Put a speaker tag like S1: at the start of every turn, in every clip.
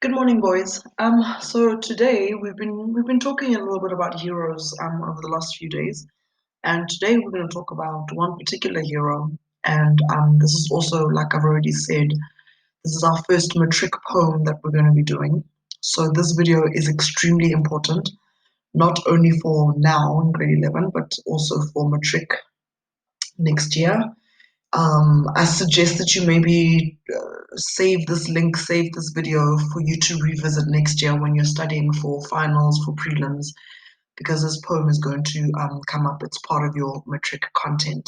S1: Good morning, boys. So today we've been talking a little bit about heroes over the last few days, and today we're going to talk about one particular hero. And this is also, like I've already said, this is our first matric poem that we're going to be doing. So this video is extremely important, not only for now in grade 11, but also for matric next year. I suggest that you maybe save this link, save this video for you to revisit next year when you're studying for finals, for prelims, because this poem is going to come up. It's part of your matric content.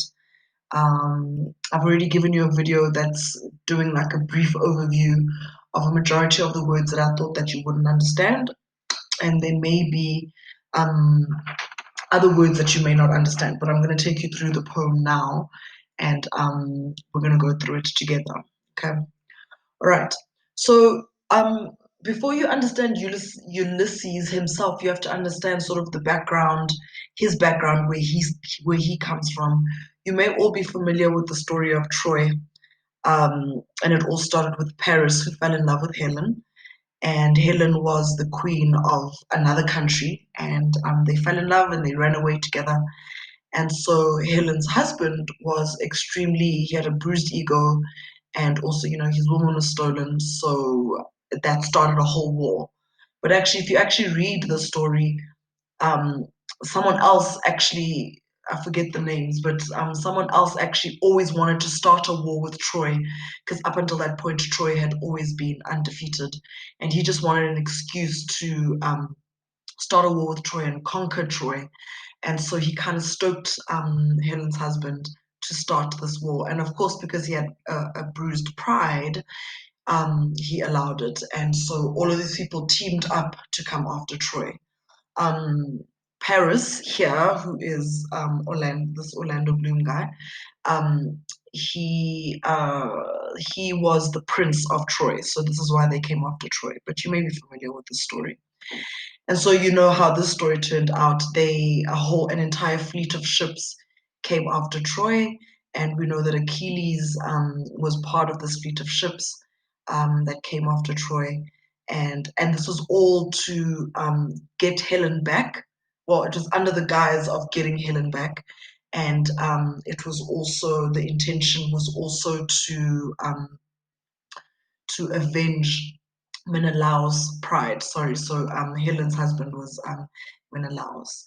S1: I've already given you a video that's doing like a brief overview of a majority of the words that I thought that you wouldn't understand, and there may be um, other words that you may not understand, but I'm going to take you through the poem now, and we're going to go through it together. Okay. All right. So before you understand Ulysses himself, you have to understand sort of the background, his background, where he comes from. You may all be familiar with the story of Troy, and it all started with Paris, who fell in love with Helen, and Helen was the queen of another country, and they fell in love and they ran away together. And so Helen's husband was extremely, he had a bruised ego, and also, his woman was stolen, so that started a whole war. But actually, if you actually read the story, um, someone else actually, I forget the names, but someone else actually always wanted to start a war with Troy, because up until that point, Troy had always been undefeated, and he just wanted an excuse to start a war with Troy and conquer Troy. And so he kind of stoked Helen's husband to start this war. And of course, because he had a bruised pride, he allowed it. And so all of these people teamed up to come after Troy. Um, Paris here, who is Orlando, this Orlando Bloom guy, um, he was the prince of Troy. So this is why they came after Troy. But you may be familiar with the story. And so you know how this story turned out. An entire fleet of ships came after Troy, and we know that Achilles was part of this fleet of ships that came after Troy, and this was all to get Helen back. Well, it was under the guise of getting Helen back, and it was also the intention was also to avenge Menelaus' pride. Sorry, so Helen's husband was Menelaus.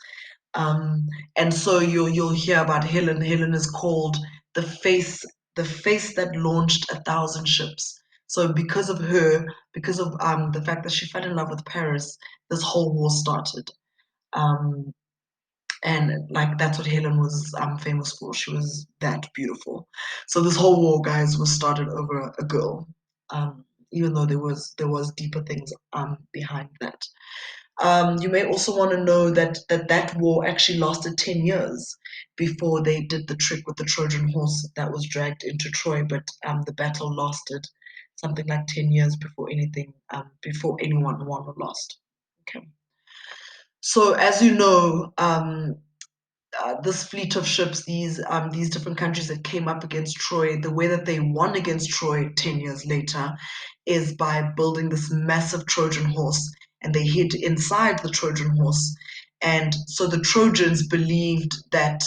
S1: Um, and so you'll hear about Helen. Helen is called the face, the face that launched 1,000 ships. So because of her, because of the fact that she fell in love with Paris, this whole war started. Um, and like that's what Helen was famous for. She was that beautiful. So this whole war, guys, was started over a girl. Even though there was deeper things behind that. You may also want to know that war actually lasted 10 years before they did the trick with the Trojan horse that was dragged into Troy. But the battle lasted something like 10 years before before anyone won or lost. Okay. So as you know, this fleet of ships, these different countries that came up against Troy, the way that they won against Troy 10 years later is by building this massive Trojan horse, and they hid inside the Trojan horse. And so the Trojans believed that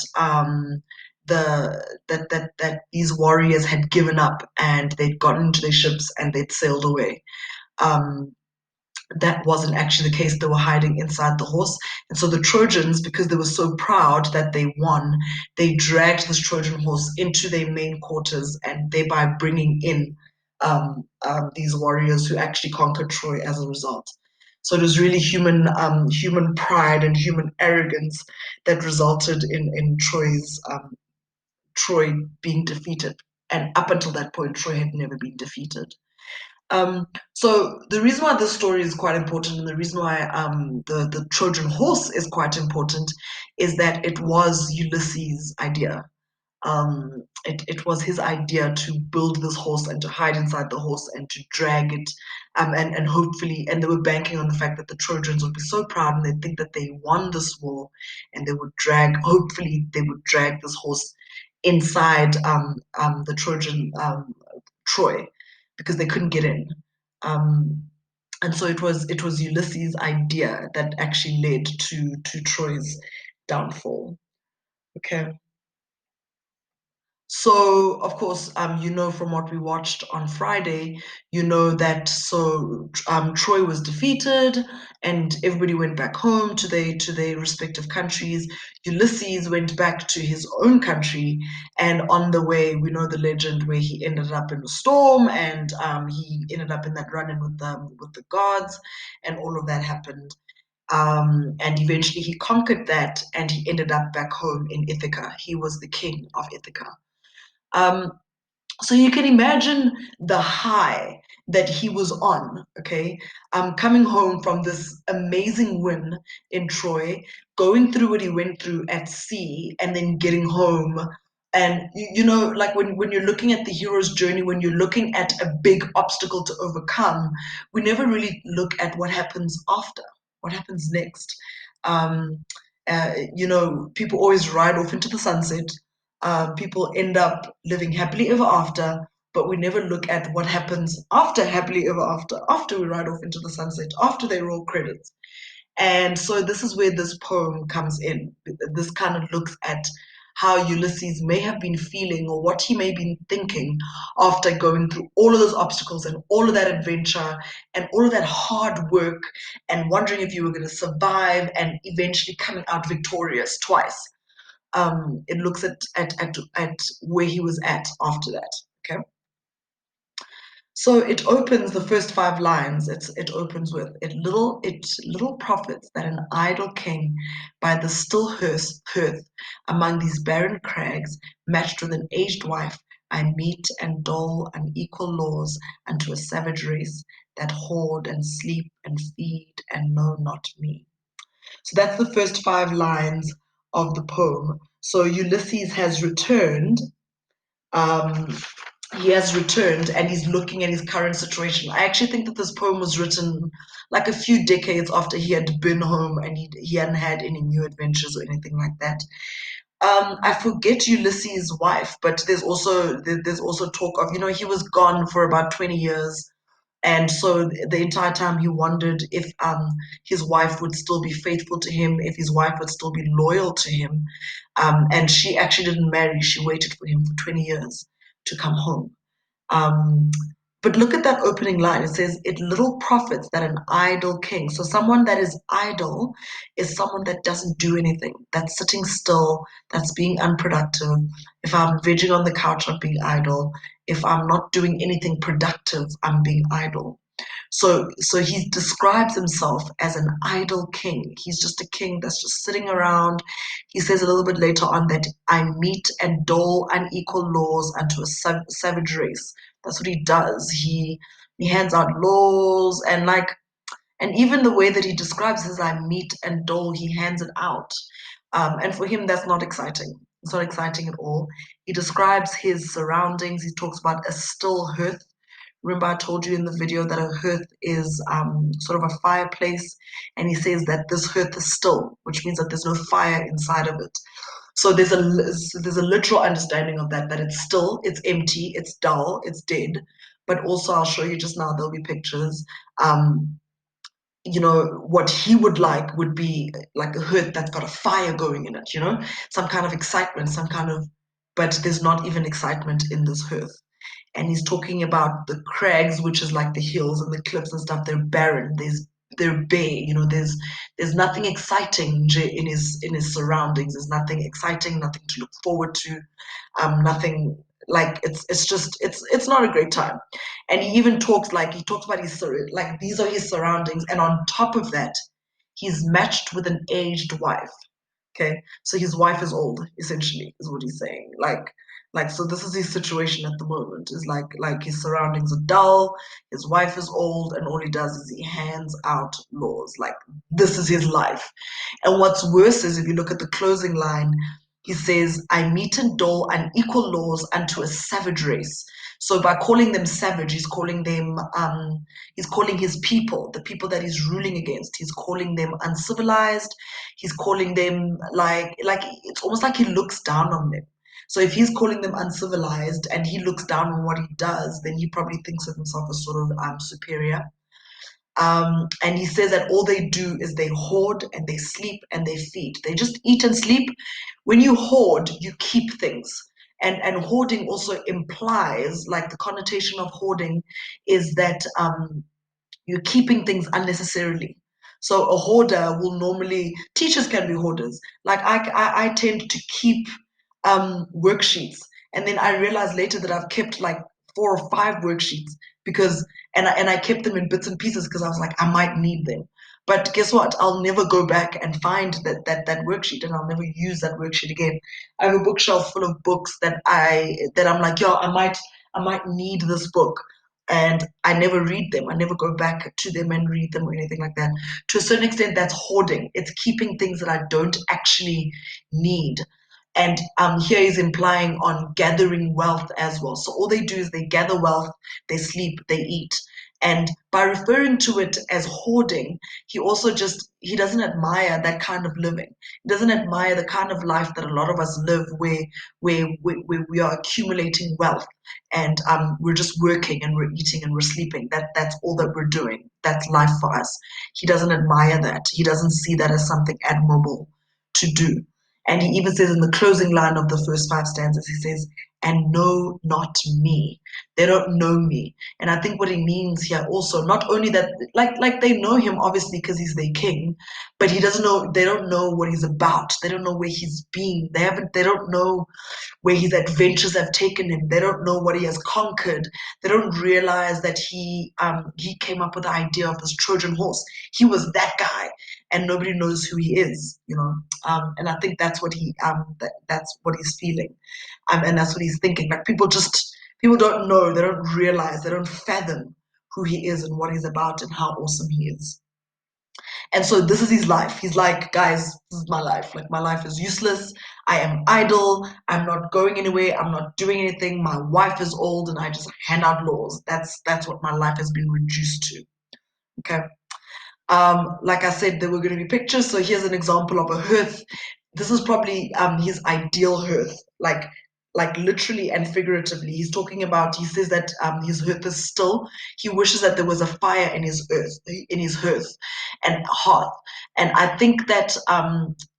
S1: that these warriors had given up and they'd gotten into their ships and they'd sailed away. Um, that wasn't actually the case. They were hiding inside the horse. And so the Trojans, because they were so proud that they won, they dragged this Trojan horse into their main quarters and thereby bringing in these warriors who actually conquered Troy as a result. So it was really human pride and human arrogance that resulted in Troy being defeated. And up until that point, Troy had never been defeated. So the reason why this story is quite important, and the reason why the Trojan horse is quite important, is that it was Ulysses' idea. It was his idea to build this horse and to hide inside the horse and to drag it, and hopefully, and they were banking on the fact that the Trojans would be so proud and they think that they won this war, and hopefully, they would drag this horse inside the Trojan Troy because they couldn't get in. Um, And so it was Ulysses' idea that actually led to Troy's downfall. Okay. So, of course, from what we watched on Friday, that Troy was defeated, and everybody went back home to their respective countries. Ulysses went back to his own country, and on the way, we know the legend where he ended up in a storm, and he ended up in that run-in with the gods, and all of that happened. And eventually, he conquered that, and he ended up back home in Ithaca. He was the king of Ithaca. Um, so you can imagine the high that he was on, okay? Coming home from this amazing win in Troy, going through what he went through at sea, and then getting home. And like when you're looking at the hero's journey, when you're looking at a big obstacle to overcome, we never really look at what happens after, what happens next. Um, People always ride off into the sunset. People end up living happily ever after, but we never look at what happens after happily ever after we ride off into the sunset, after they roll credits. And so this is where this poem comes in. This kind of looks at how Ulysses may have been feeling, or what he may have been thinking after going through all of those obstacles and all of that adventure and all of that hard work, and wondering if you were going to survive, and eventually coming out victorious twice. It looks at where he was at after that. Okay. So it opens the first five lines. It opens with it little profits that an idle king by the still hearth among these barren crags, matched with an aged wife, I meet and dole unequal laws unto a savage race that hoard and sleep and feed and know not me. So that's the first five lines of the poem. So Ulysses has returned. Um, he has returned, and he's looking at his current situation. I actually think that this poem was written like a few decades after he had been home, and he hadn't had any new adventures or anything like that. I forget Ulysses' wife, but there's also talk of, he was gone for about 20 years, and so the entire time he wondered if his wife would still be faithful to him, if his wife would still be loyal to him. And she actually didn't marry. She waited for him for 20 years to come home. Um, but look at that opening line. It says, it little profits that an idle king. So someone that is idle is someone that doesn't do anything, that's sitting still, that's being unproductive. If I'm vegging on the couch, I'm being idle. If I'm not doing anything productive, I'm being idle. So he describes himself as an idle king. He's just a king that's just sitting around. He says a little bit later on that I meet and dole unequal laws unto a savage race. That's what he does. He hands out laws, and even the way that he describes his I meet and dole, he hands it out. And for him, that's not exciting. It's not exciting at all. He describes his surroundings. He talks about a still hearth. Remember, I told you in the video that a hearth is sort of a fireplace, and he says that this hearth is still, which means that there's no fire inside of it. So there's a literal understanding of that it's still, it's empty, it's dull, it's dead. But also, I'll show you just now. There'll be pictures. Um, what he would like would be like a hearth that's got a fire going in it. Some kind of excitement, but there's not even excitement in this hearth. And he's talking about the crags, which is like the hills and the cliffs and stuff. They're barren. They're bare. There's nothing exciting in his surroundings. There's nothing exciting, nothing to look forward to, nothing. Like it's not a great time. And he talks about his like these are his surroundings, and on top of that, he's matched with an aged wife. Okay, so his wife is old, essentially, is what he's saying. So this is his situation at the moment. Is like his surroundings are dull, his wife is old, and all he does is he hands out laws. Like this is his life. And what's worse is if you look at the closing line, he says, I meet and dole unequal laws unto a savage race. So by calling them savage, he's calling his people, the people that he's ruling against, he's calling them uncivilized. He's calling them like it's almost like he looks down on them. So if he's calling them uncivilized and he looks down on what he does, then he probably thinks of himself as sort of superior. And he says that all they do is they hoard and they sleep and they feed. They just eat and sleep. When you hoard, you keep things. And hoarding also implies, like the connotation of hoarding is that you're keeping things unnecessarily. So a hoarder will normally, teachers can be hoarders. Like I tend to keep worksheets, and then I realized later that I've kept like 4 or 5 worksheets because, and I kept them in bits and pieces because I was like, I might need them. But guess what? I'll never go back and find that worksheet, and I'll never use that worksheet again. I have a bookshelf full of books that I'm like, yo, I might need this book, and I never read them. I never go back to them and read them or anything like that. To a certain extent, that's hoarding. It's keeping things that I don't actually need. And here he's implying on gathering wealth as well. So all they do is they gather wealth, they sleep, they eat. And by referring to it as hoarding, he also he doesn't admire that kind of living. He doesn't admire the kind of life that a lot of us live where we are accumulating wealth and we're just working and we're eating and we're sleeping. That's all that we're doing. That's life for us. He doesn't admire that. He doesn't see that as something admirable to do. And he even says in the closing line of the first 5 stanzas, he says, and know not me. They don't know me. And I think what he means here also, not only that, like they know him obviously because he's their king, but they don't know what he's about. They don't know where he's been. They don't know where his adventures have taken him. They don't know what he has conquered. They don't realize that he came up with the idea of this Trojan horse. He was that guy, and nobody knows who he is, you know. And I think that's what that's what he's feeling, and that's what he's thinking. Like people don't know, they don't realize, they don't fathom who he is and what he's about and how awesome he is. And so this is his life. He's like, guys, this is my life. Like, my life is useless. I am idle. I'm not going anywhere. I'm not doing anything. My wife is old and I just hand out laws. That's what my life has been reduced to. Okay. Like I said, there were going to be pictures. So here's an example of a hearth. This is probably his ideal hearth, like literally and figuratively. He says that his hearth is still. He wishes that there was a fire in his hearth and hearth. And I think that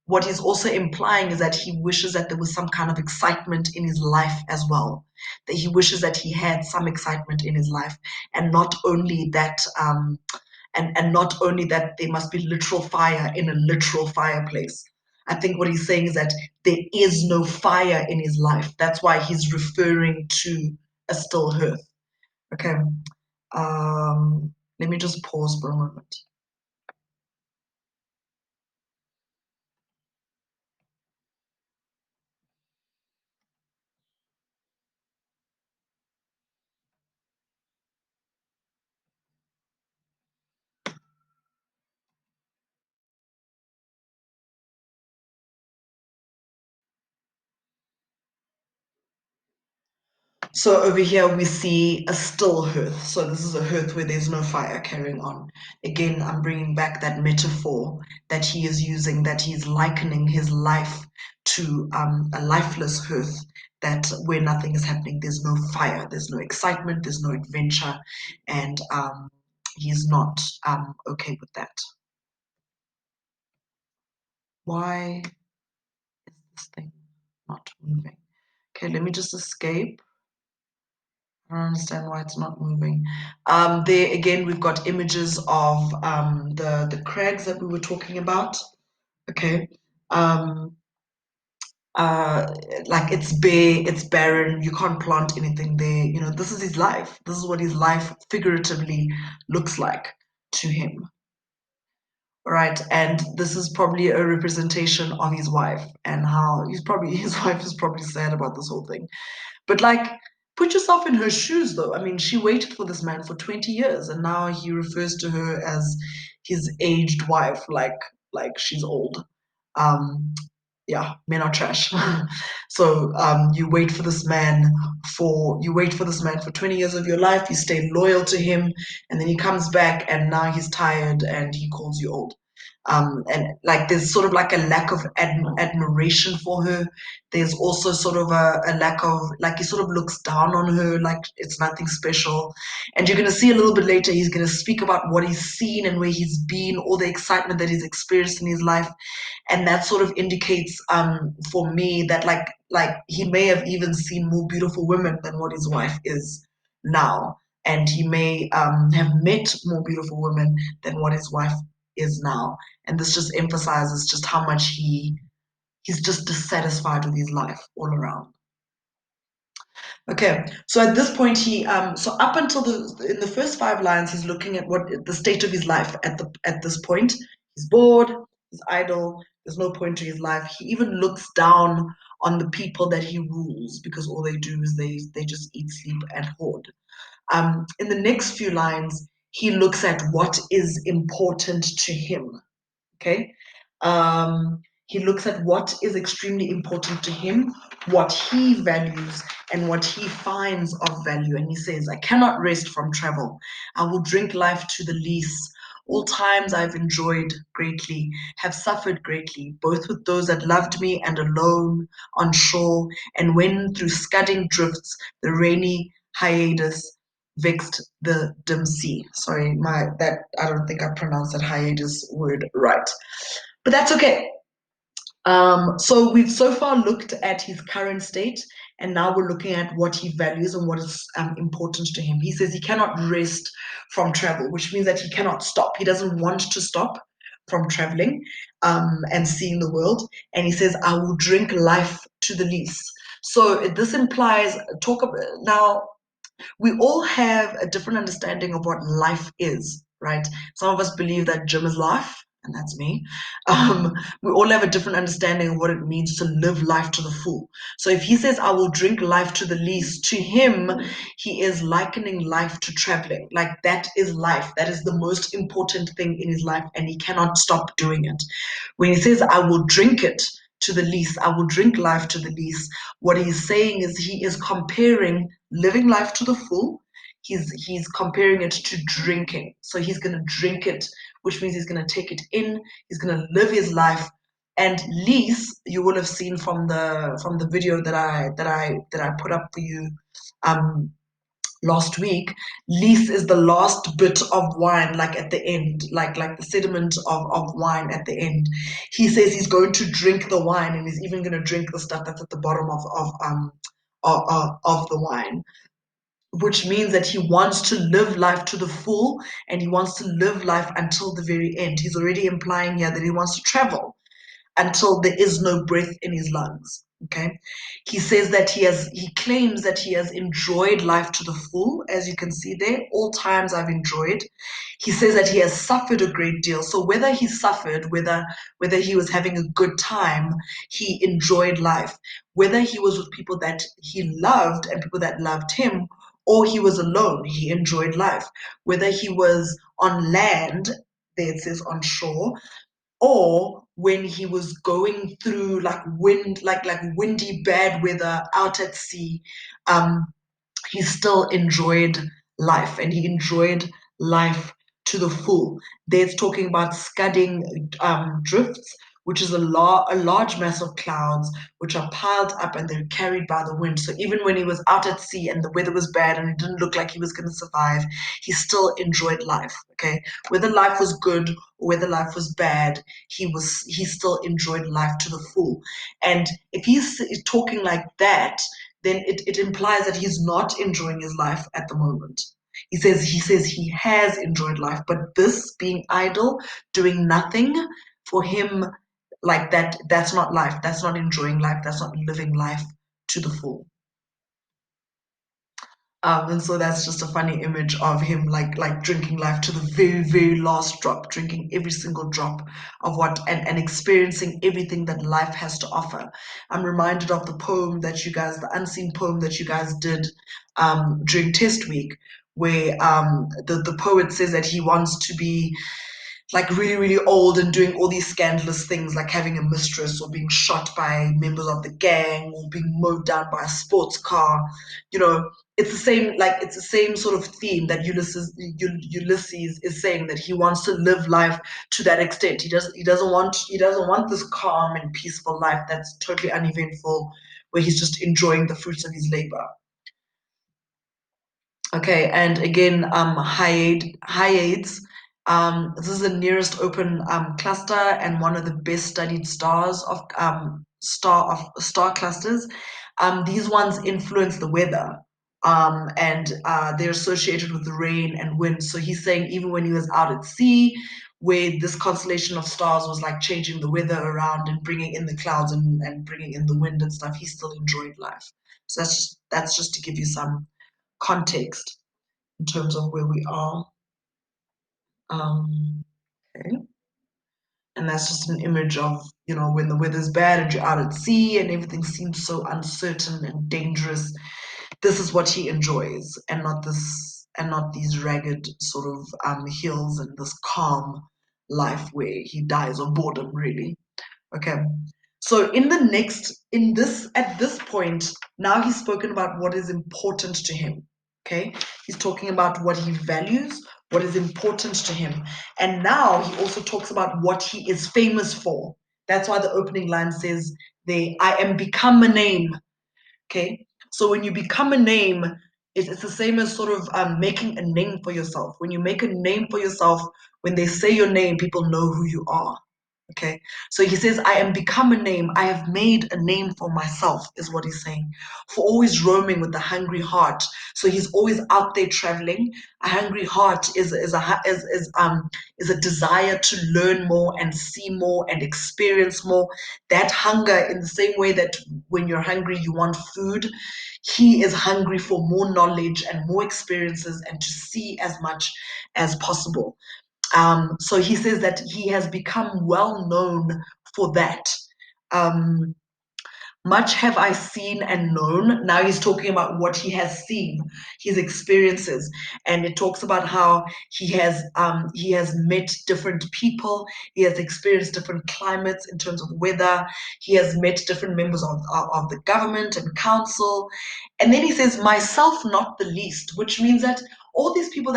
S1: what he's also implying is that he wishes that there was some kind of excitement in his life as well. That he wishes that he had some excitement in his life, and not only that. And not only that, there must be literal fire in a literal fireplace. I think what he's saying is that there is no fire in his life. That's why he's referring to a still hearth. Okay. Let me just pause for a moment. So over here we see a still hearth. So this is a hearth where there's no fire carrying on. Again, I'm bringing back that metaphor that he is using, that he's likening his life to a lifeless hearth, that where nothing is happening, there's no fire, there's no excitement, there's no adventure, and he's not okay with that. Why is this thing not moving? Okay, let me just escape. I don't understand why it's not moving. There again, we've got images of the crags that we were talking about. Okay. Um, uh, like it's bare, it's barren, you can't plant anything there. You know, this is his life. This is what his life figuratively looks like to him. Right, and this is probably a representation of his wife and how his wife is probably sad about this whole thing. But like, put yourself in her shoes, though. I mean, she waited for this man for 20 years, and now he refers to her as his aged wife, like she's old. Um, yeah, men are trash. So you wait for this man for 20 years of your life. You stay loyal to him, and then he comes back, and now he's tired, and he calls you old. And like there's sort of like a lack of admiration for her. There's also sort of a lack of, like, he sort of looks down on her, like it's nothing special. And you're going to see a little bit later, he's going to speak about what he's seen and where he's been, all the excitement that he's experienced in his life. And that sort of indicates, for me, that like he may have even seen more beautiful women than what his wife is now. And he may have met more beautiful women than what his wife is now. And this just emphasizes just how much he's just dissatisfied with his life all around. Okay, so at this point, so up until in the first five lines, he's looking at what the state of his life at this point. He's bored, he's idle, there's no point to his life. He even looks down on the people that he rules because all they do is they just eat, sleep, and hoard. In the next few lines, he looks at what is important to him. Okay, he looks at what is extremely important to him, what he values, and what he finds of value. And he says, I cannot rest from travel. I will drink life to the lees. All times I've enjoyed greatly, have suffered greatly, both with those that loved me and alone on shore, and when through scudding drifts the rainy hiatus vexed the dim sea. Sorry, that I don't think I pronounced that hiatus word right. But that's okay. So we've so far looked at his current state, and now we're looking at what he values and what is important to him. He says he cannot rest from travel, which means that he cannot stop. He doesn't want to stop from traveling and seeing the world. And he says, I will drink life to the least. So this implies, now, we all have a different understanding of what life is, right? Some of us believe that gym is life, and that's me. We all have a different understanding of what it means to live life to the full. So if he says, I will drink life to the least, to him, he is likening life to traveling. Like that is life. That is the most important thing in his life, and he cannot stop doing it. When he says, I will drink it to the least, I will drink life to the least, what he's saying is he is comparing living life to the full. He's comparing it to drinking. So he's going to drink it, which means he's going to take it in. He's going to live his life. And least, you will have seen from the video that I put up for you last week, least is the last bit of wine, like at the end, like the sediment of wine at the end. He says he's going to drink the wine, and he's even going to drink the stuff that's at the bottom of the wine, which means that he wants to live life to the full, and he wants to live life until the very end. He's already implying here that he wants to travel until there is no breath in his lungs. Okay, he says that he claims that he has enjoyed life to the full, as you can see there. All times I've enjoyed. He says that he has suffered a great deal. So whether he suffered, whether he was having a good time, he enjoyed life. Whether he was with people that he loved and people that loved him, or he was alone, he enjoyed life. Whether he was on land, there it says on shore, or when he was going through like windy bad weather out at sea, um he still enjoyed life, and he enjoyed life to the full. There's talking about scudding drifts, which is a large mass of clouds which are piled up and they're carried by the wind. So even when he was out at sea and the weather was bad and it didn't look like he was going to survive, he still enjoyed life. Okay, whether life was good or whether life was bad, he still enjoyed life to the full. And if he's talking like that, then it implies that he's not enjoying his life at the moment. He says he has enjoyed life, but this being idle, doing nothing for him, like that's not life. That's not enjoying life. That's not living life to the full. And so that's just a funny image of him like drinking life to the very, very last drop, drinking every single drop of what and experiencing everything that life has to offer. I'm reminded of the unseen poem that you guys did during test week, where the poet says that he wants to be like really, really old and doing all these scandalous things, like having a mistress or being shot by members of the gang or being mowed down by a sports car. You know, it's the same sort of theme that Ulysses is saying, that he wants to live life to that extent. He doesn't want this calm and peaceful life that's totally uneventful, where he's just enjoying the fruits of his labor. Okay, and again, Hyades. This is the nearest open cluster and one of the best studied star clusters. These ones influence the weather, and they're associated with the rain and wind. So he's saying even when he was out at sea, where this constellation of stars was like changing the weather around and bringing in the clouds and bringing in the wind and stuff, he still enjoyed life. So that's just to give you some context in terms of where we are. Okay. And that's just an image of, when the weather's bad and you're out at sea and everything seems so uncertain and dangerous. This is what he enjoys, and not these ragged sort of hills and this calm life where he dies of boredom, really. Okay. So at this point, now he's spoken about what is important to him. Okay. He's talking about what he values, what is important to him. And now he also talks about what he is famous for. That's why the opening line says, I am become a name. Okay. So when you become a name, it's the same as sort of making a name for yourself. When you make a name for yourself, when they say your name, people know who you are. Okay, so he says, I am become a name. I have made a name for myself, is what he's saying. For always roaming with a hungry heart. So he's always out there traveling. A hungry heart is a desire to learn more and see more and experience more. That hunger, in the same way that when you're hungry, you want food. He is hungry for more knowledge and more experiences and to see as much as possible. So he says that he has become well known for that. Um, Much have I seen and known. Now he's talking about what he has seen, his experiences, and it talks about how he has met different people, he has experienced different climates in terms of weather, he has met different members of the government and council, and then he says, myself not the least, which means that all these people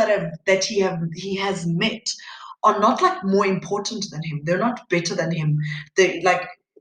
S1: he has met are not like more important than him. They're not better than him.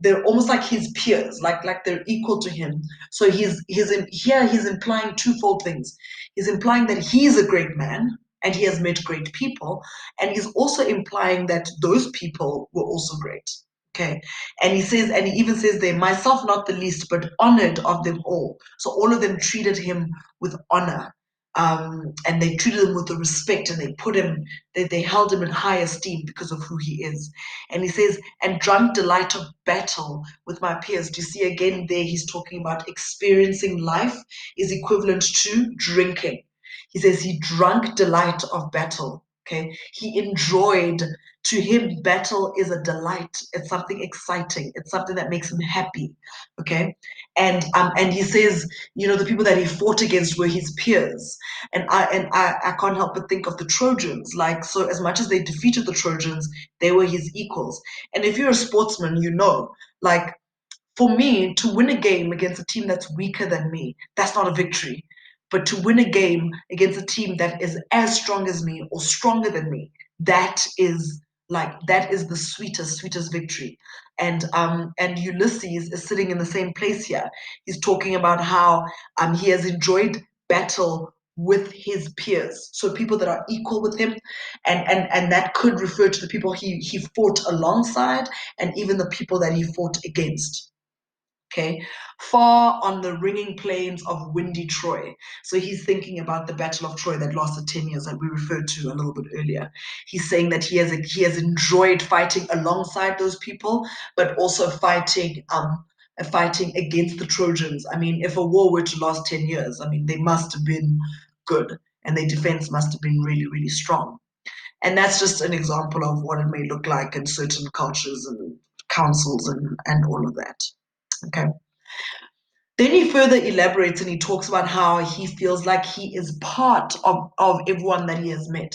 S1: They're almost like his peers, like they're equal to him. So he's implying twofold things. He's implying that he's a great man and he has met great people, and he's also implying that those people were also great. Okay. And he even says there, myself not the least, but honored of them all. So all of them treated him with honor. And they treated him with the respect, and they held him in high esteem because of who he is. And he says, and drunk delight of battle with my peers. Do you see again there? He's talking about experiencing life is equivalent to drinking. He says he drank delight of battle. Okay. He enjoyed, to him, battle is a delight. It's something exciting. It's something that makes him happy. Okay. And he says, the people that he fought against were his peers. And I can't help but think of the Trojans. Like, so as much as they defeated the Trojans, they were his equals. And if you're a sportsman, like, for me, to win a game against a team that's weaker than me, that's not a victory. But to win a game against a team that is as strong as me or stronger than me, that is the sweetest victory. And Ulysses is sitting in the same place here. He's talking about how he has enjoyed battle with his peers, so people that are equal with him, and that could refer to the people he fought alongside, and even the people that he fought against. Okay, far on the ringing plains of windy Troy. So he's thinking about the Battle of Troy that lasted 10 years that we referred to a little bit earlier. He's saying that he has enjoyed fighting alongside those people, but also fighting against the Trojans. I mean, if a war were to last 10 years, I mean, they must have been good, and their defense must have been really, really strong. And that's just an example of what it may look like in certain cultures and councils and all of that. Okay. Then he further elaborates and he talks about how he feels like he is part of everyone that he has met.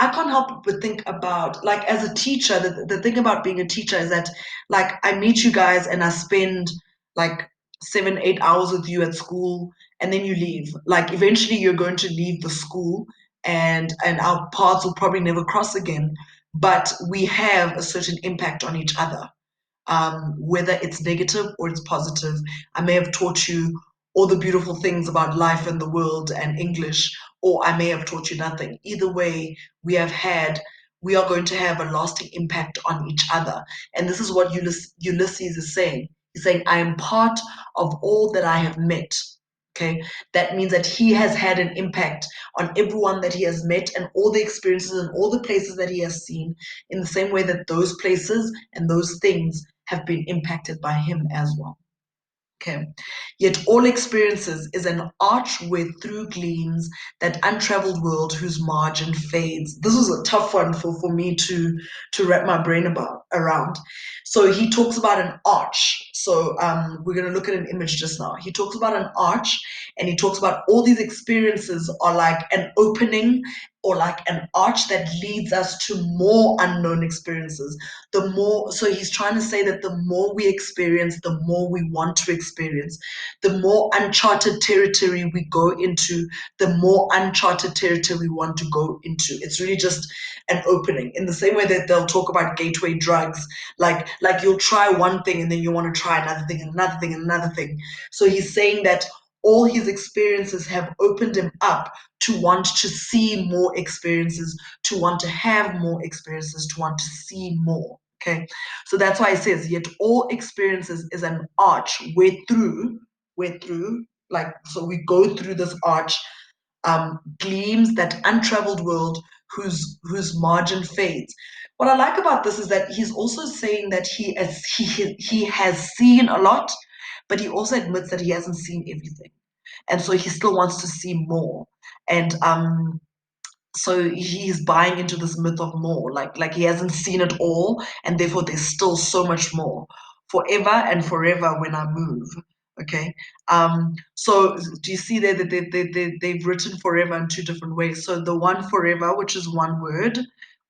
S1: I can't help but think about, like, as a teacher, the thing about being a teacher is that, like, I meet you guys and I spend like 7, 8 hours with you at school, and then you leave. Like, eventually you're going to leave the school, and our paths will probably never cross again. But we have a certain impact on each other, whether it's negative or it's positive. I may have taught you all the beautiful things about life and the world and English, or I may have taught you nothing. Either way, we are going to have a lasting impact on each other. And this is what Ulysses is saying. He's saying, I am part of all that I have met. Okay, that means that he has had an impact on everyone that he has met and all the experiences and all the places that he has seen, in the same way that those places and those things have been impacted by him as well. Okay. Yet all experiences is an arch where through gleams that untraveled world whose margin fades. This was a tough one for me to wrap my brain around. So he talks about an arch. So we're gonna look at an image just now. He talks about an arch, and he talks about all these experiences are like an opening or like an arch that leads us to more unknown experiences. The more, so he's trying to say that the more we experience, the more we want to experience. The more uncharted territory we go into, the more uncharted territory we want to go into. It's really just an opening. In the same way that they'll talk about gateway drugs, like you'll try one thing and then you want to try another thing and another thing and another thing. So he's saying that all his experiences have opened him up to want to see more experiences, to want to have more experiences, to want to see more. Okay, so that's why it says, yet all experiences is an arch where through, like, so we go through this arch, gleams that untraveled world whose margin fades. What I like about this is that he's also saying that he has seen a lot, but he also admits that he hasn't seen everything, and so he still wants to see more. And so he's buying into this myth of more, like he hasn't seen it all, and therefore there's still so much more. Forever and forever when I move. Okay. So do you see there that they've written forever in two different ways? So the one forever, which is one word,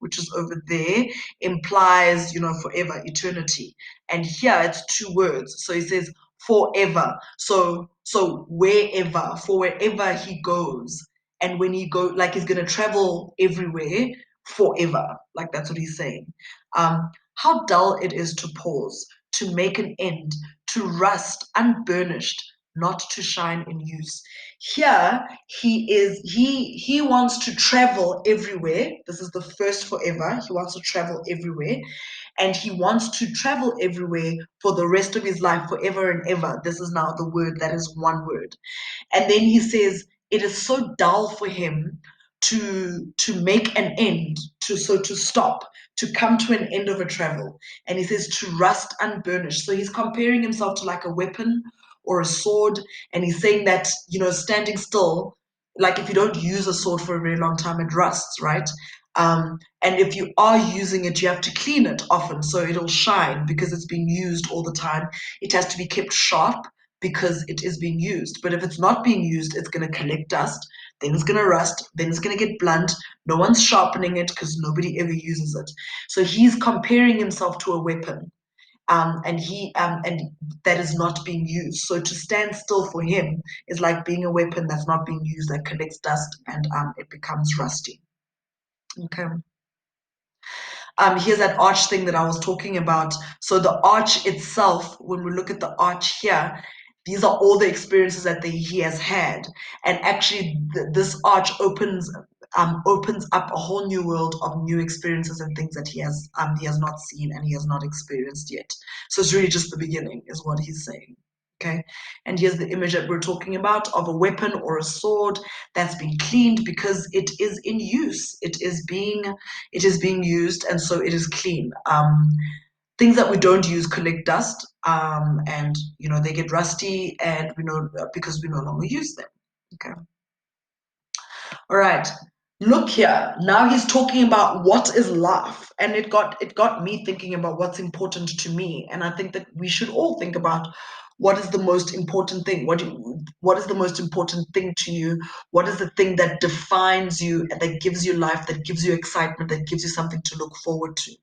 S1: which is over there, implies, forever, eternity. And here it's two words. So he says forever. So wherever, for wherever he goes, and when he go, like, he's going to travel everywhere forever, like that's what he's saying. How dull it is to pause, to make an end, to rust unburnished, not to shine in use. Here he wants to travel everywhere. This is the first forever. He wants to travel everywhere, and he wants to travel everywhere for the rest of his life, forever and ever. This is now the word that is one word. And then he says it is so dull for him to make an end, to stop, to come to an end of a travel. And he says to rust unburnished. So he's comparing himself to like a weapon or a sword, and he's saying that, standing still, like if you don't use a sword for a very long time, it rusts, right? And if you are using it, you have to clean it often so it'll shine because it's being used all the time. It has to be kept sharp because it is being used. But if it's not being used, it's going to collect dust, then it's going to rust, then it's going to get blunt. No one's sharpening it because nobody ever uses it. So he's comparing himself to a weapon, and that is not being used. So to stand still for him is like being a weapon that's not being used, that collects dust, and it becomes rusty. Okay. Here's that arch thing that I was talking about. So the arch itself, when we look at the arch here, these are all the experiences that he has had, and actually this arch opens up a whole new world of new experiences and things that he has not seen and he has not experienced yet. So it's really just the beginning, is what he's saying. Okay, and here's the image that we're talking about of a weapon or a sword that's been cleaned because it is in use. It is being used, and so it is clean. Things that we don't use collect dust, and they get rusty, and we know because we no longer use them. Okay. All right. Look here. Now he's talking about what is life, and it got me thinking about what's important to me, and I think that we should all think about what is the most important thing? What is the most important thing to you? What is the thing that defines you and that gives you life, that gives you excitement, that gives you something to look forward to?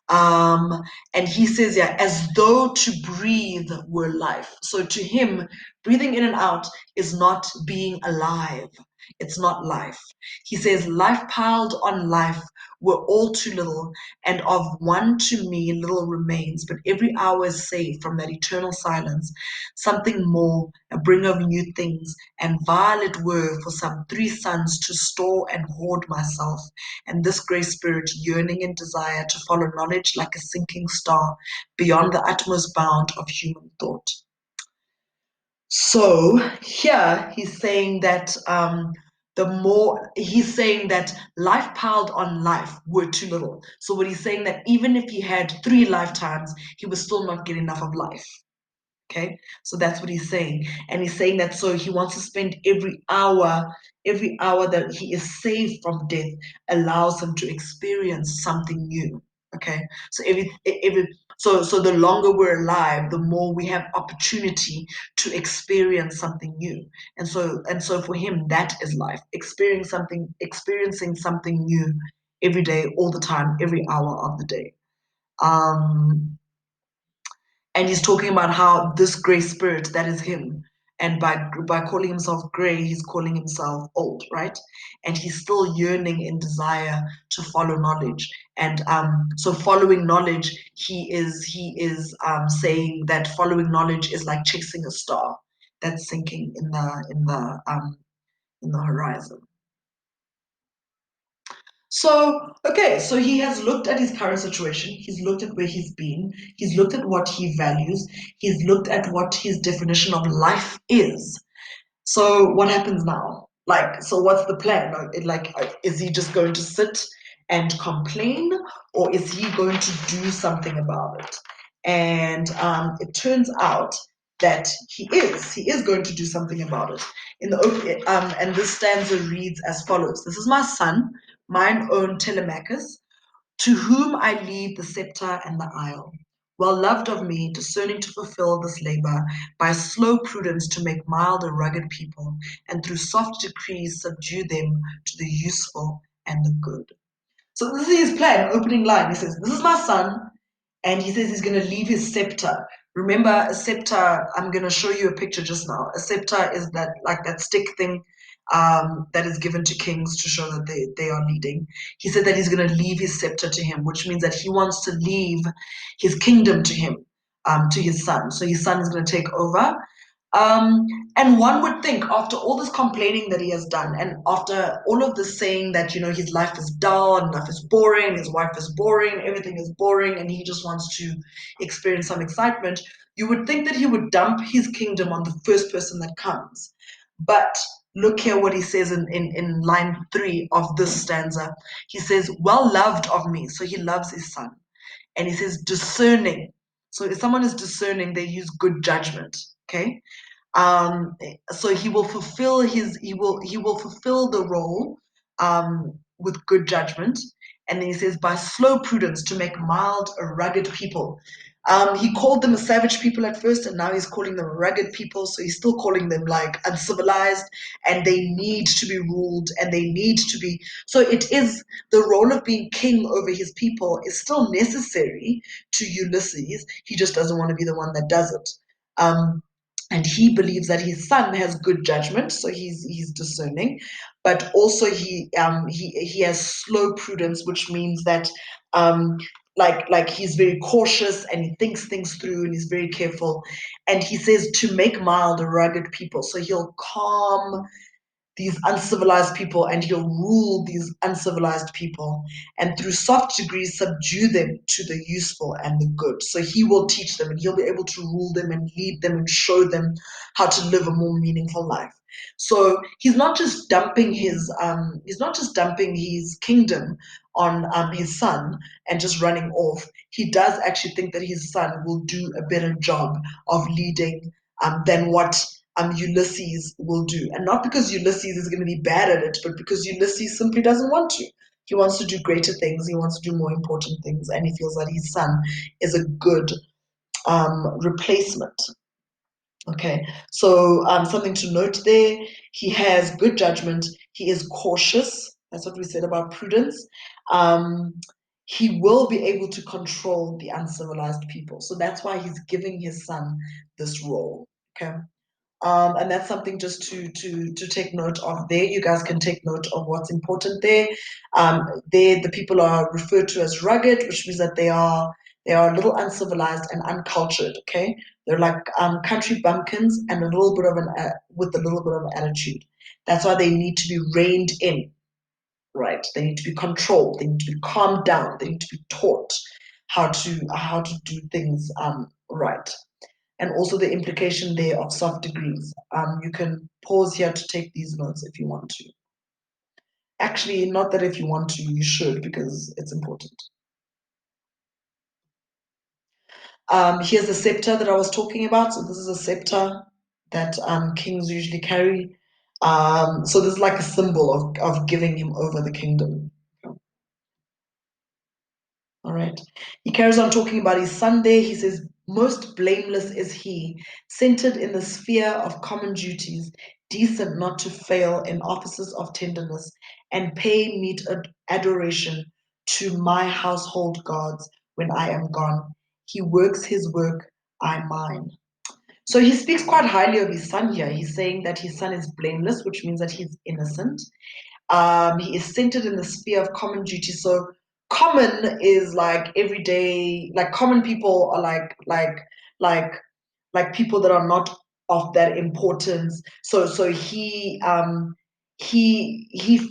S1: Um, and he says, yeah, as though to breathe were life. So to him, breathing in and out is not being alive. It's not life. He says, life piled on life were all too little, and of one to me little remains, but every hour is saved from that eternal silence. Something more, a bring of new things, and vile it were for some 3 suns to store and hoard myself and this grey spirit yearning in desire to follow knowledge like a sinking star beyond the utmost bound of human thought. So here he's saying that he's saying that life piled on life were too little. So what he's saying that even if he had 3 lifetimes, he was still not getting enough of life. Okay, so that's what he's saying. And he's saying that so he wants to spend every hour that he is saved from death allows him to experience something new. Okay, so so the longer we're alive, the more we have opportunity to experience something new. And so for him, that is life. Experiencing something new every day, all the time, every hour of the day. Um, and he's talking about how this gray spirit, that is him, and by calling himself gray, he's calling himself old, right? And he's still yearning in desire to follow knowledge. And so following knowledge, he is saying that following knowledge is like chasing a star that's sinking in the horizon. So, okay, so he has looked at his current situation, he's looked at where he's been, he's looked at what he values, he's looked at what his definition of life is. So, what happens now? Like, so what's the plan? Is he just going to sit and complain, or is he going to do something about it? And it turns out that he is going to do something about it. And this stanza reads as follows: This is my son, mine own Telemachus, to whom I leave the scepter and the isle. Well loved of me, discerning to fulfill this labor, by slow prudence to make mild a rugged people, and through soft decrees subdue them to the useful and the good. So this is his plan, opening line. He says, This is my son, and he says he's going to leave his scepter. Remember, a scepter, I'm going to show you a picture just now. A scepter is that stick thing that is given to kings to show that they are leading. He said that he's going to leave his scepter to him, which means that he wants to leave his kingdom to him, to his son. So his son is going to take over. Um, and one would think, after all this complaining that he has done, and after all of this saying that, his life is dull and life is boring, his wife is boring, everything is boring, and he just wants to experience some excitement, you would think that he would dump his kingdom on the first person that comes. But look here what he says in line 3 of this stanza. He says, well loved of me. So he loves his son. And he says, discerning. So if someone is discerning, they use good judgment. Okay. Um, so he will fulfill the role with good judgment. And then he says, by slow prudence to make mild a rugged people. He called them a savage people at first, and now he's calling them a rugged people. So he's still calling them like uncivilized, and they need to be ruled, and they need to be. So it is the role of being king over his people is still necessary to Ulysses. He just doesn't want to be the one that does it. And he believes that his son has good judgment, so he's discerning, but also he has slow prudence, which means that like he's very cautious and he thinks things through and he's very careful. And he says to make mild a rugged people, so he'll calm these uncivilized people and he'll rule these uncivilized people and through soft degrees subdue them to the useful and the good. So he will teach them and he'll be able to rule them and lead them and show them how to live a more meaningful life. So he's not just dumping his kingdom on his son and just running off. He does actually think that his son will do a better job of leading than what Ulysses will do. And not because Ulysses is going to be bad at it, but because Ulysses simply doesn't want to. He wants to do greater things, he wants to do more important things, and he feels that his son is a good replacement. Okay, so something to note there, he has good judgment, he is cautious. That's what we said about prudence. Um, he will be able to control the uncivilized people. So that's why he's giving his son this role. Okay. And that's something just to take note of there. You guys can take note of what's important there. There, the people are referred to as rugged, which means that they are a little uncivilized and uncultured. Okay, they're like country bumpkins and a little bit of an with a little bit of an attitude. That's why they need to be reined in, right? They need to be controlled. They need to be calmed down. They need to be taught how to do things right, and also the implication there of soft degrees. You can pause here to take these notes if you want to. Actually, not that if you want to, you should, because it's important. Here's the scepter that I was talking about. So this is a scepter that kings usually carry. So this is like a symbol of giving him over the kingdom. All right. He carries on talking about his son there. He says, most blameless is he, centered in the sphere of common duties, decent not to fail in offices of tenderness, and pay meet adoration to my household gods when I am gone. He works his work, I mine. So he speaks quite highly of his son here. He's saying that his son is blameless, which means that he's innocent. He is centered in the sphere of common duty. So common is like everyday, like common people are like like people that are not of that importance. So he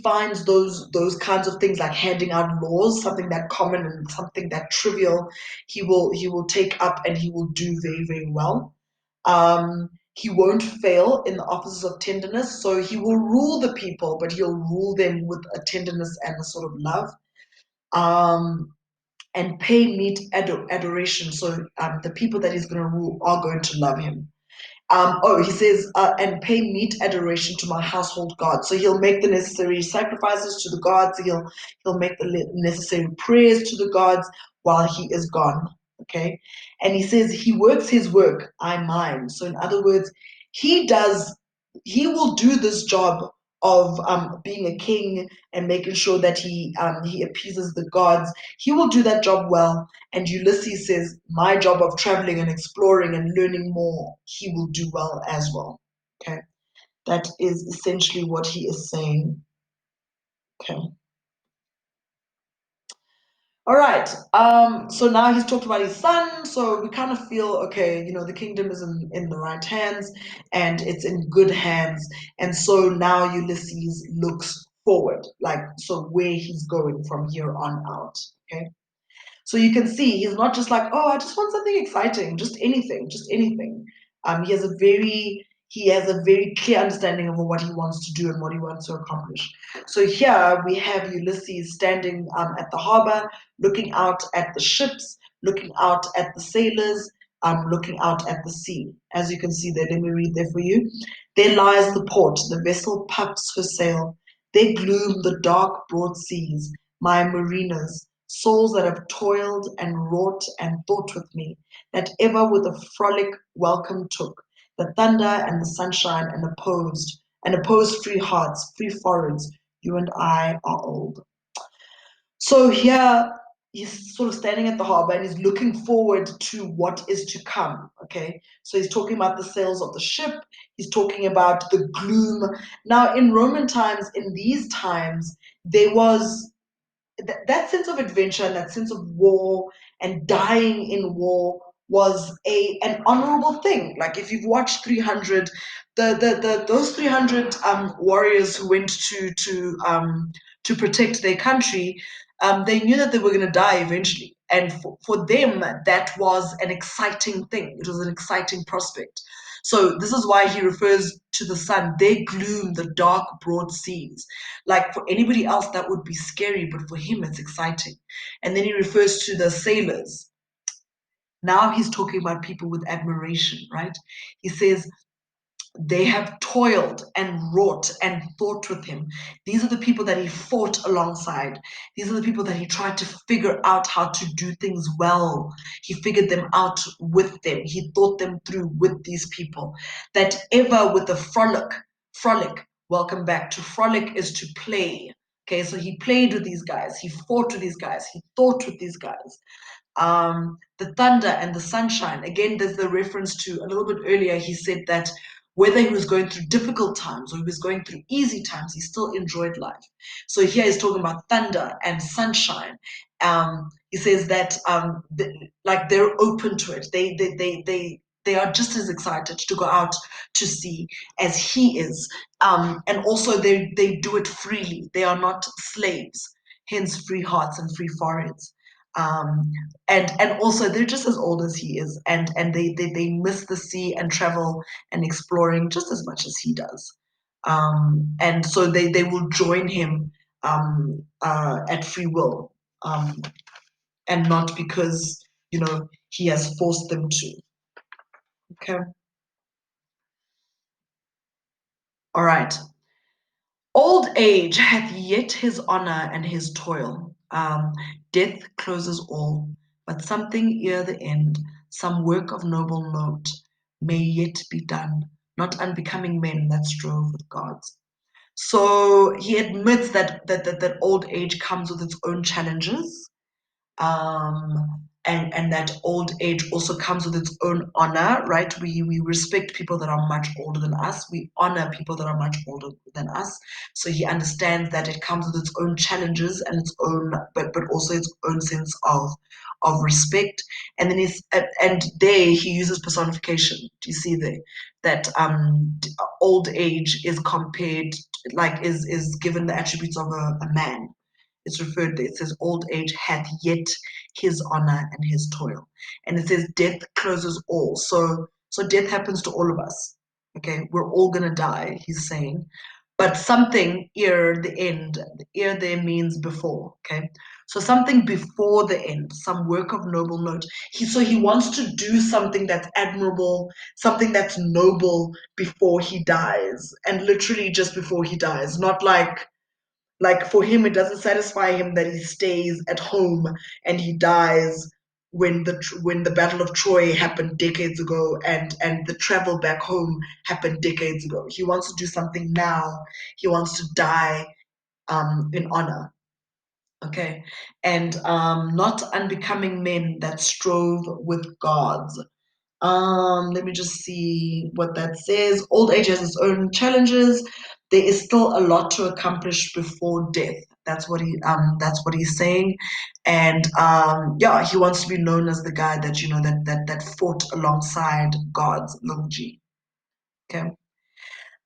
S1: finds those kinds of things like handing out laws, something that common and something that trivial, he will take up and he will do very, very well. He won't fail in the offices of tenderness, so he will rule the people, but he'll rule them with a tenderness and a sort of love. Um, and pay meet adoration, so the people that he's going to rule are going to love him. He says, and pay meet adoration to my household God. So he'll make the necessary sacrifices to the gods. He'll make the necessary prayers to the gods while he is gone. Okay, and he says he works his work, I mine. So in other words, he does. He will do this job of being a king and making sure that he appeases the gods. He will do that job well, and Ulysses says, my job of traveling and exploring and learning more, he will do well as well. Okay. That is essentially what he is saying. Okay. All right. So now he's talked about his son. So we kind of feel, okay, the kingdom is in the right hands and it's in good hands. And so now Ulysses looks forward, like, so where he's going from here on out. Okay. So you can see he's not just like, oh, I just want something exciting, just anything, just anything. He has a very clear understanding of what he wants to do and what he wants to accomplish. So here we have Ulysses standing at the harbor, looking out at the ships, looking out at the sailors, looking out at the sea. As you can see there, let me read there for you. There lies the port, the vessel puffs her sail. There gloom the dark, broad seas, my mariners, souls that have toiled and wrought and thought with me, that ever with a frolic welcome took the thunder and the sunshine and opposed free hearts, free foreheads. You and I are old. So here he's sort of standing at the harbor and he's looking forward to what is to come. Okay, so he's talking about the sails of the ship, he's talking about the gloom. Now, in Roman times, in these times, there was that sense of adventure and that sense of war and dying in war was an honorable thing. Like if you've watched 300, those 300 warriors who went to protect their country, they knew that they were going to die eventually, and for them that was an exciting thing. It was an exciting prospect. So this is why he refers to the sun. They gloom the dark broad seas. Like for anybody else, that would be scary, but for him, it's exciting. And then he refers to the sailors. Now he's talking about people with admiration, right? He says, They have toiled and wrought and fought with him. These are the people that he fought alongside. These are the people that he tried to figure out how to do things well. He figured them out with them. He thought them through with these people. That ever with a frolic, welcome back. To frolic is to play. Okay, so he played with these guys. He fought with these guys. He thought with these guys. The thunder and the sunshine. Again, there's the reference to a little bit earlier, he said that whether he was going through difficult times or he was going through easy times, he still enjoyed life. So here he's talking about thunder and sunshine. He says that like they're open to it. They are just as excited to go out to sea as he is. And also they do it freely. They are not slaves, hence free hearts and free foreheads. Um, and also they're just as old as he is, and they miss the sea and travel and exploring just as much as he does. And so they will join him at free will, and not because he has forced them to. Okay. All right. Old age hath yet his honor and his toil. Death closes all, but something ere the end, some work of noble note, may yet be done, not unbecoming men that strove with gods. So he admits that old age comes with its own challenges, and that old age also comes with its own honor, right? We respect people that are much older than us. We honor people that are much older than us. So he understands that it comes with its own challenges and its own, but also its own sense of respect. And then and there he uses personification. Do you see there that old age is compared, like is given the attributes of a man. It's referred there. It says, old age hath yet his honor and his toil. And it says, death closes all. So death happens to all of us. Okay, we're all going to die, he's saying. But something ere the end, ere there means before. Okay, so something before the end, some work of noble note. So he wants to do something that's admirable, something that's noble before he dies, and literally just before he dies, not like for him, it doesn't satisfy him that he stays at home and he dies when the Battle of Troy happened decades ago and the travel back home happened decades ago. He wants to do something now. He wants to die in honor. Okay, and not unbecoming men that strove with gods. Let me just see what that says. Old age has its own challenges. There is still a lot to accomplish before death. That's what he's saying. And yeah, he wants to be known as the guy that that fought alongside God's little G. Okay.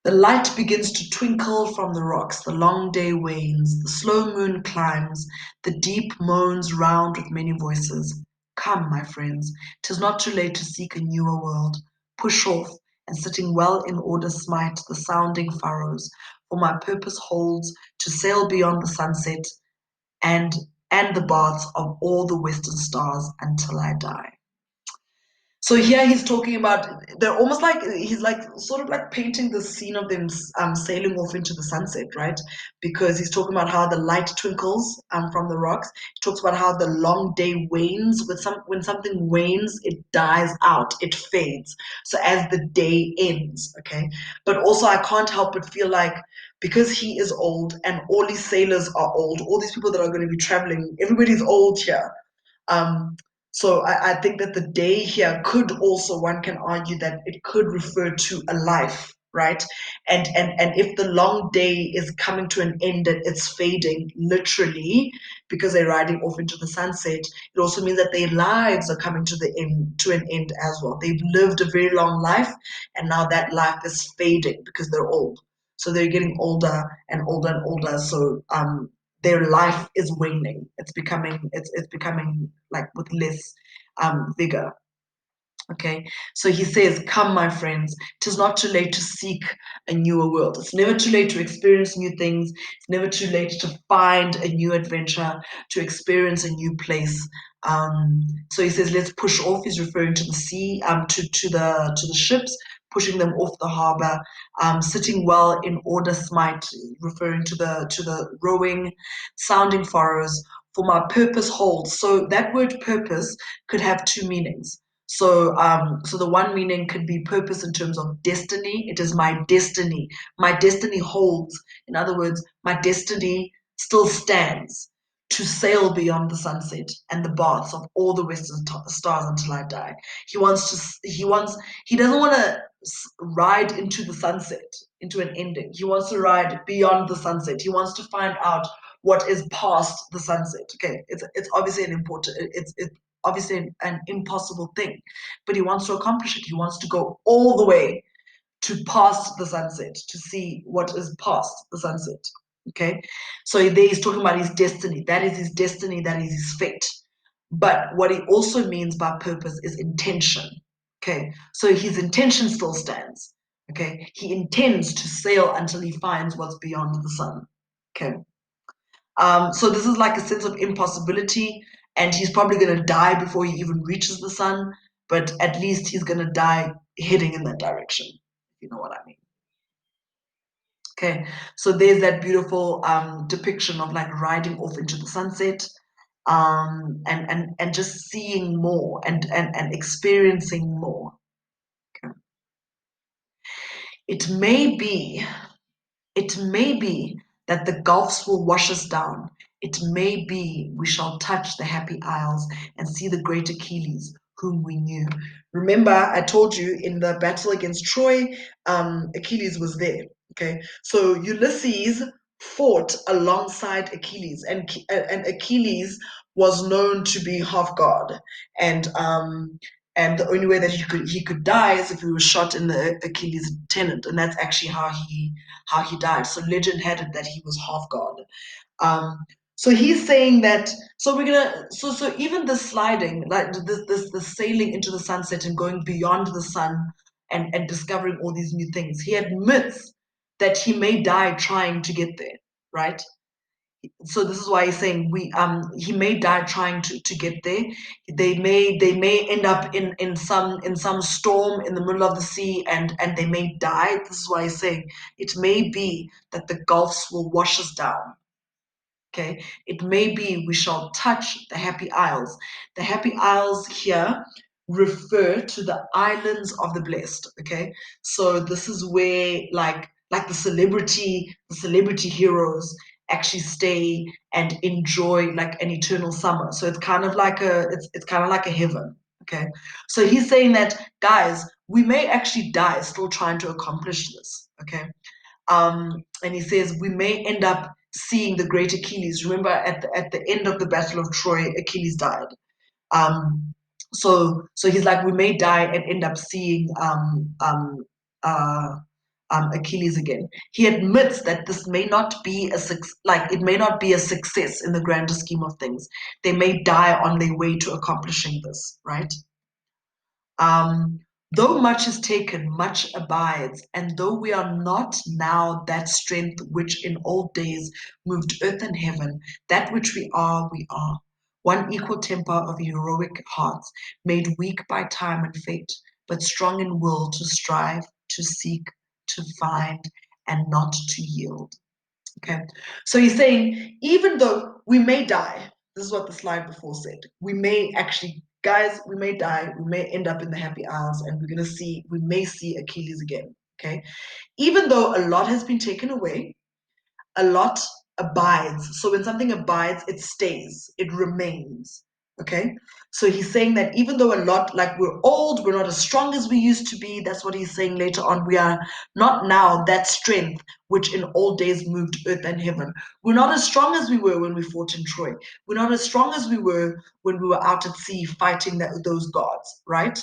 S1: The light begins to twinkle from the rocks, the long day wanes, the slow moon climbs, the deep moans round with many voices. Come, my friends, 'tis not too late to seek a newer world. Push off, and sitting well in order smite the sounding furrows, for my purpose holds to sail beyond the sunset and the baths of all the western stars until I die. So here he's talking about, they're almost like he's like sort of like painting the scene of them sailing off into the sunset, right? Because he's talking about how the light twinkles from the rocks. He talks about how the long day wanes. When something wanes, it dies out, it fades. So as the day ends, okay. But also I can't help but feel like because he is old and all these sailors are old, all these people that are going to be traveling, everybody's old here. Um, so I think that the day here could also, one can argue that it could refer to a life, right? And if the long day is coming to an end and it's fading, literally, because they're riding off into the sunset, it also means that their lives are coming to an end as well. They've lived a very long life, and now that life is fading because they're old. So they're getting older and older and older. So their life is waning. It's becoming like with less vigor. Okay, so he says, come, my friends, tis not too late to seek a newer world. It's never too late to experience new things. It's never too late to find a new adventure, to experience a new place. So he says, let's push off. He's referring to the sea, to the ships. pushing them off the harbor. Sitting well in order smite, referring to the rowing. Sounding furrows, for my purpose holds. So that word purpose could have two meanings. So the one meaning could be purpose in terms of destiny. It is my destiny. My destiny holds. In other words, my destiny still stands to sail beyond the sunset and the baths of all the western stars until I die. He doesn't want to ride into the sunset, into an ending. He wants to ride beyond the sunset. He wants to find out what is past the sunset. Okay, it's obviously it's obviously an impossible thing, but he wants to accomplish it. He wants to go all the way to past the sunset, to see what is past the sunset. Okay, so there he's talking about his destiny. That is his destiny, that is his fate. But what he also means by purpose is intention. Okay, so his intention still stands. Okay, he intends to sail until he finds what's beyond the sun. Okay, so this is like a sense of impossibility, and he's probably going to die before he even reaches the sun, but at least he's going to die heading in that direction, if you know what I mean. Okay, so there's that beautiful depiction of like riding off into the sunset, and just seeing more and experiencing more. Okay. It may be It may be that the gulfs will wash us down. It may be we shall touch the happy isles and see the great Achilles, whom we knew. Remember, I told you in the battle against Troy, Achilles was there. Okay, so Ulysses fought alongside Achilles, and Achilles was known to be half god, and the only way that he could die is if he was shot in the Achilles tendon, and that's actually how he died. So legend had it that he was half god. So he's saying that. So we're gonna. So even the sliding, like this sailing into the sunset and going beyond the sun and discovering all these new things. He admits that he may die trying to get there. Right. So this is why he's saying he may die trying to get there. They may end up in some storm in the middle of the sea, and they may die. This is why he's saying it may be that the gulfs will wash us down. Okay, it may be we shall touch the happy isles. The happy isles here refer to the islands of the blessed. Okay, so this is where like the celebrity heroes actually stay and enjoy like an eternal summer. So it's kind of like a heaven. Okay, so he's saying that, guys, we may actually die still trying to accomplish this. Okay, and he says we may end up seeing the great Achilles. Remember, at the end of the Battle of Troy, Achilles died. So he's like, we may die and end up seeing uh, Achilles again. He admits that this may not be it may not be a success in the grander scheme of things. They may die on their way to accomplishing this, right? Um, though much is taken, much abides, and though we are not now that strength which in old days moved earth and heaven, that which we are, we are. One equal temper of heroic hearts, made weak by time and fate, but strong in will to strive, to seek, to find, and not to yield. Okay, so he's saying, even though we may die, this is what the slide before said, we may actually, guys, we may die, we may end up in the happy isles, and we may see Achilles again. Okay, even though a lot has been taken away, a lot abides. So when something abides, it stays, it remains. Okay. So he's saying that even though a lot, like we're old, we're not as strong as we used to be. That's what he's saying later on. We are not now that strength which in old days moved earth and heaven. We're not as strong as we were when we fought in Troy. We're not as strong as we were when we were out at sea fighting those gods, right?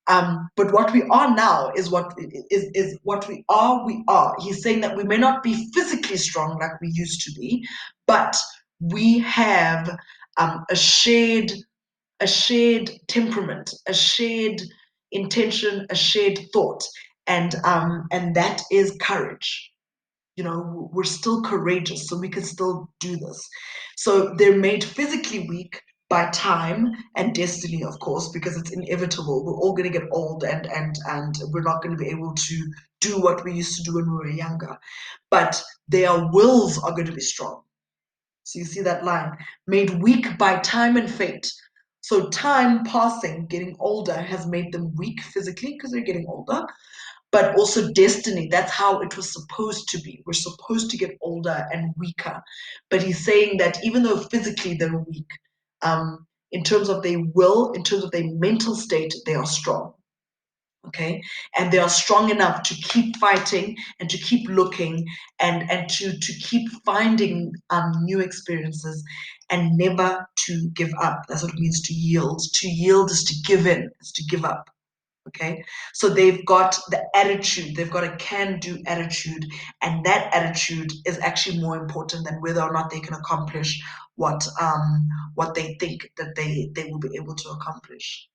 S1: But what we are now is what we are. We are. He's saying that we may not be physically strong like we used to be, but we have a shared temperament, a shared intention, a shared thought, and that is courage. We're still courageous, so we can still do this. So they're made physically weak, by time and destiny, of course, because it's inevitable. We're all going to get old, and we're not going to be able to do what we used to do when we were younger. But their wills are going to be strong. So you see that line, made weak by time and fate. So time passing, getting older, has made them weak physically because they're getting older, but also destiny. That's how it was supposed to be. We're supposed to get older and weaker. But he's saying that even though physically they're weak, in terms of their will, in terms of their mental state, they are strong. Okay, and they are strong enough to keep fighting and to keep looking, and to keep finding new experiences, and never to give up. That's what it means to yield. To yield is to give in, is to give up. Okay, so they've got the attitude, they've got a can-do attitude, and that attitude is actually more important than whether or not they can accomplish what they think that they will be able to accomplish.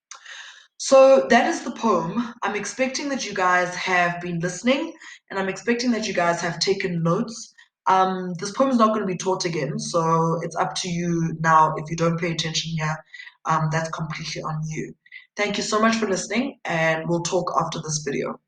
S1: So that is the poem. I'm expecting that you guys have been listening, and I'm expecting that you guys have taken notes. This poem is not going to be taught again, so it's up to you now. If you don't pay attention here, that's completely on you. Thank you so much for listening, and we'll talk after this video.